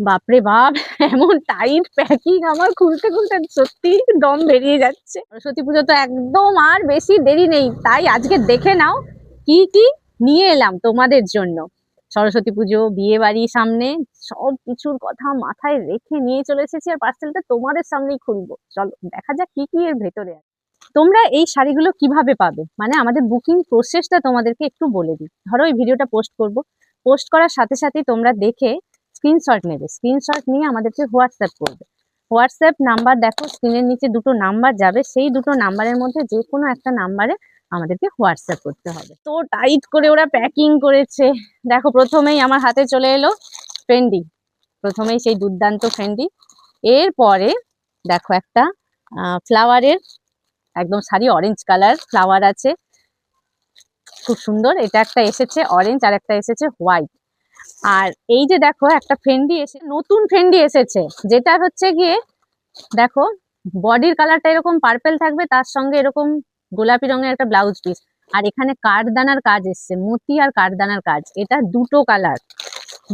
বাপরে বাপ, এমন টাইট প্যাকিং, আমার খুলতে খুলতে সত্যি দম বেরিয়ে যাচ্ছে। সরস্বতী পুজো তো একদম আর বেশি দেরি নেই, তাই আজকে দেখে নাও কি কি নিয়ে এলাম তোমাদের জন্য। সরস্বতী পুজো, বিয়ে বাড়ি সামনে, সব কিছুর কথা মাথায় রেখে নিয়ে চলে এসেছি, আর পার্সেলটা তোমাদের সামনেই খুলবো। চলো দেখা যাক কি কি এর ভেতরে আছে। তোমরা এই শাড়িগুলো কিভাবে পাবে, মানে আমাদের বুকিং প্রসেসটা তোমাদেরকে একটু বলে দিই। ধরো এই ভিডিওটা পোস্ট করব, পোস্ট করার সাথে সাথেই তোমরা দেখে স্ক্রিনশট নেবে, স্ক্রিনশট নিয়ে আমাদেরকে হোয়াটসঅ্যাপ করবে। হোয়াটসঅ্যাপ নাম্বার দেখো স্ক্রিনের নিচে দুটো নাম্বার যাবে, সেই দুটো নাম্বারের মধ্যে যে কোনো একটা নাম্বারে আমাদেরকে হোয়াটসঅ্যাপ করতে হবে। তো টাইট করে ওরা প্যাকিং করেছে। দেখো প্রথমেই আমার হাতে চলে এলো ফেন্ডি, প্রথমেই সেই দুর্দান্ত ফেন্ডি। এরপরে দেখো একটা ফ্লাওয়ারের একদম শাড়ি, অরেঞ্জ কালার ফ্লাওয়ার আছে, খুব সুন্দর। এটা একটা এসেছে অরেঞ্জ আর একটা এসেছে হোয়াইট। আর এই যে দেখো একটা ফেন্ডি এসে, নতুন ফেন্ডি এসেছে, যেটা হচ্ছে গিয়ে দেখো বডির কালারটা এরকম পার্পেল থাকবে, তার সঙ্গে এরকম গোলাপি রঙের একটা ব্লাউজ পিস, আর এখানে কাঠদানার কাজ এসছে, মতি আর কাঠদানার কাজ। এটা দুটো কালার,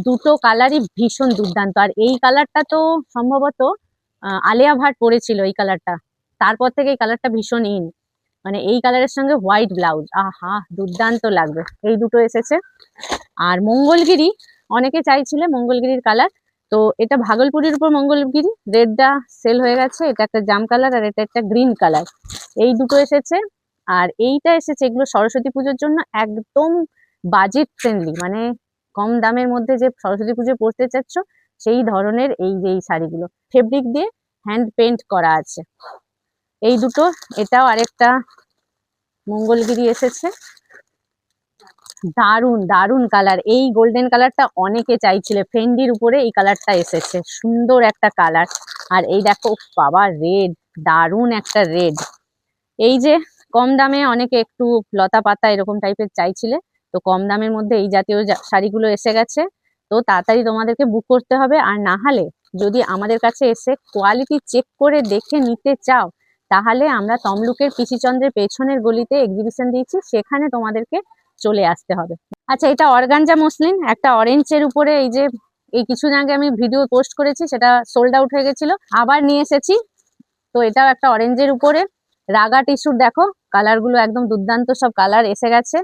দুটো কালারই ভীষণ দুর্দান্ত। আর এই কালারটা তো সম্ভবত আলিয়া ভাট পরেছিল এই কালারটা, তারপর থেকে এই কালারটা ভীষণ ইন। মানে এই কালারের সঙ্গে হোয়াইট ব্লাউজ, আহা দুর্দান্ত লাগবে। এই দুটো এসেছে। আর মঙ্গলগিরি, অনেকে চাইছিলে মঙ্গলগিরির কালার, তো এটা ভাগলপুরের উপর মঙ্গলগিরি, রেডটা সেল হয়ে গেছে। এটা একটা জাম কালার আর এটা একটা গ্রিন কালার, এই দুটো এসেছে। আর এইটা এসেছে, এগুলো সরস্বতী পুজোর জন্য একদম বাজেট ফ্রেন্ডলি, মানে কম দামের মধ্যে যে সরস্বতী পুজো পরতে চাচ্ছ সেই ধরনের এই যে এই শাড়িগুলো ফেব্রিক দিয়ে হ্যান্ড পেন্ট করা আছে। এই দুটো, এটাও আরেকটা মঙ্গলগিরি এসেছে, দারুন দারুন কালার। এই গোল্ডেন কালারটা অনেকে চাইছিলে, ফেন্ডির উপরে এই কালারটা এসেছে, সুন্দর একটা কালার। আর এই দেখো বাবা রেড, দারুন একটা রেড। এই যে কম দামে অনেকে একটু লতা পাতা এরকম টাইপের চাইছিলে, তো কম দামের মধ্যে এই জাতীয় শাড়িগুলো এসে গেছে। তো তাড়াতাড়ি তোমাদেরকে বুক করতে হবে। আর না হলে যদি আমাদের কাছে এসে কোয়ালিটি চেক করে দেখে নিতে চাও, তাহলে আমরা তমলুকের পিসিচন্দ্রের পেছনের গলিতে এক্সিবিশন দিয়েছি, সেখানে তোমাদেরকে চলে আসতে হবে। আচ্ছা, এটা অর্গানজা মসলিন, একটা অরেঞ্জের উপরে, এই যে এই কিছুদিন আগে আমি ভিডিও পোস্ট করেছি, সেটা সোল্ড আউট হয়ে গেছিল, আবার নিয়ে এসেছি। তো এটাও একটা অরেঞ্জের উপরে রাগা টিস্যুর, দেখো কালার গুলো একদম দুর্দান্ত, সব কালার এসে গেছে।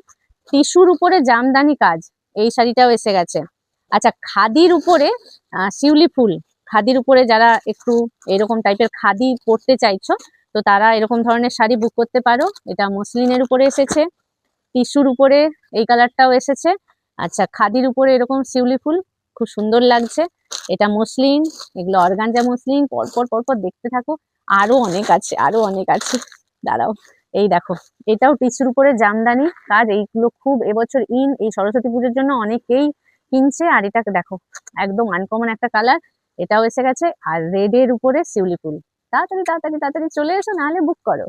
টিস্যুর উপরে জামদানি কাজ, এই শাড়িটাও এসে গেছে। আচ্ছা, খাদির উপরে শিউলি ফুল, খাদির উপরে যারা একটু এরকম টাইপের খাদি পরতে চাইছো, তো তারা এরকম ধরনের শাড়ি বুক করতে পারো। এটা মসলিনের উপরে এসেছে, টিস্যুর উপরে এই কালারটাও এসেছে। আচ্ছা, খাদির উপরে এরকম শিউলি ফুল, খুব সুন্দর লাগছে। এটা মসলিন, এগুলো অর্গানজা মসলিন। পরপর পরপর দেখতে থাকো, আরো অনেক আছে, আরো অনেক আছে, দাঁড়াও। এই দেখো, এটাও টিস্যুর উপরে জামদানি কাজ, এইগুলো খুব এবছর ইন, এই সরস্বতী পুজোর জন্য অনেকেই কিনছে। আর এটা দেখো একদম আনকমন একটা কালার, এটাও এসে গেছে। আর রেড এর উপরে শিউলি ফুল। তাড়াতাড়ি তাড়াতাড়ি তাড়াতাড়ি চলে এসো, নাহলে বুক করো।